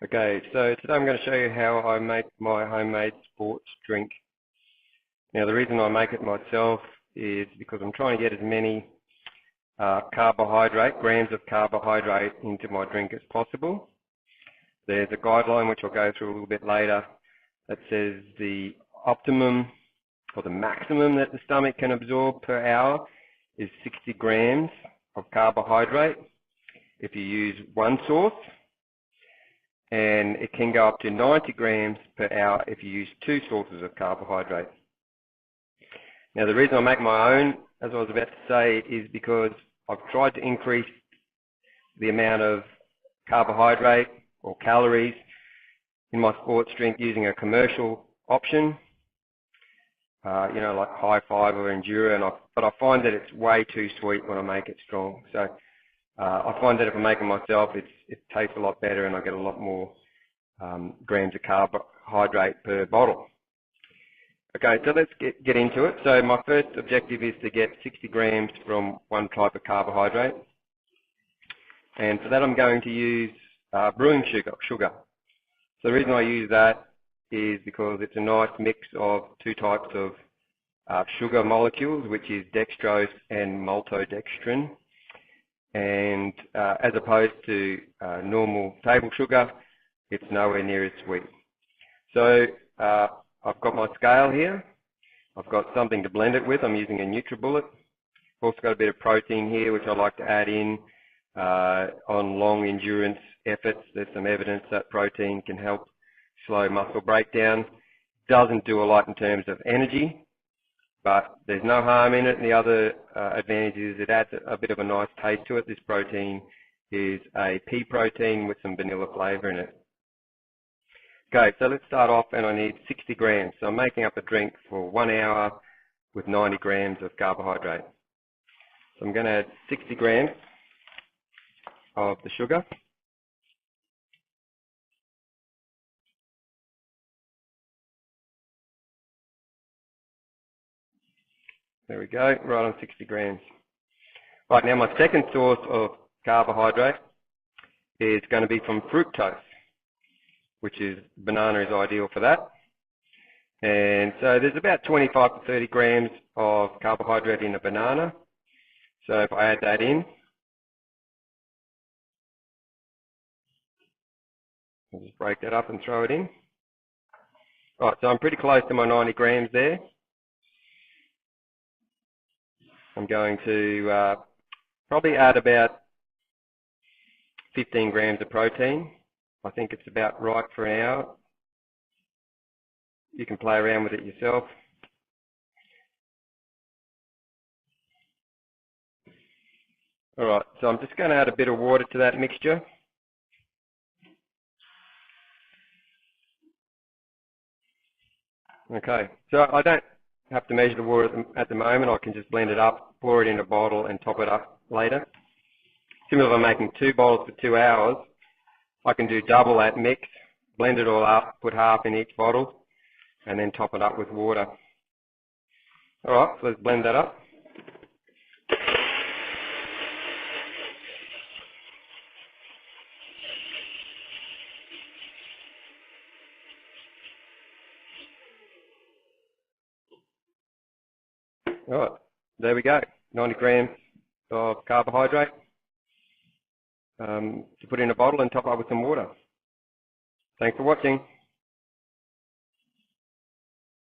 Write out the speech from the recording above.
Okay, so today I'm going to show you how I make my homemade sports drink. Now the reason I make it myself is because I'm trying to get as many grams of carbohydrate into my drink as possible. There's a guideline which I'll go through a little bit later that says the optimum or the maximum that the stomach can absorb per hour is 60 grams of carbohydrate if you use one source, and it can go up to 90 grams per hour if you use two sources of carbohydrate. Now the reason I make my own, as I was about to say, is because I've tried to increase the amount of carbohydrate or calories in my sports drink using a commercial option, like high fiber enduro, but I find that it's way too sweet when I make it strong. So I find that if I make it myself, it tastes a lot better and I get a lot more grams of carbohydrate per bottle. Okay, so let's get into it. So my first objective is to get 60 grams from one type of carbohydrate. And for that I'm going to use brewing sugar. So the reason I use that is because it's a nice mix of two types of sugar molecules, which is dextrose and maltodextrin. And as opposed to normal table sugar, it's nowhere near as sweet. So I've got my scale here. I've got something to blend it with. I'm using a NutriBullet. I've also got a bit of protein here, which I like to add in on long endurance efforts. There's some evidence that protein can help slow muscle breakdown. Doesn't do a lot in terms of energy, but there's no harm in it. And the other advantage is it adds a bit of a nice taste to it. This protein is a pea protein with some vanilla flavor in it. Okay, so let's start off, and I need 60 grams. So I'm making up a drink for 1 hour with 90 grams of carbohydrate. So I'm going to add 60 grams of the sugar. There we go, right on 60 grams. Right, now my second source of carbohydrate is going to be from fructose, which is banana is ideal for that. And so there's about 25 to 30 grams of carbohydrate in a banana. So if I add that in, I'll just break that up and throw it in. Right, so I'm pretty close to my 90 grams there. I'm going to probably add about 15 grams of protein. I think it's about right for an hour. You can play around with it yourself. Alright, so I'm just going to add a bit of water to that mixture. Okay, so I don't have to measure the water at the moment. I can just blend it up, pour it in a bottle and top it up later. Similar if I'm making 2 bottles for 2 hours, I can do double that mix, blend it all up, put half in each bottle, and then top it up with water. Alright, so let's blend that up. Alright, there we go, 90 grams of carbohydrate to put in a bottle and top up with some water. Thanks for watching.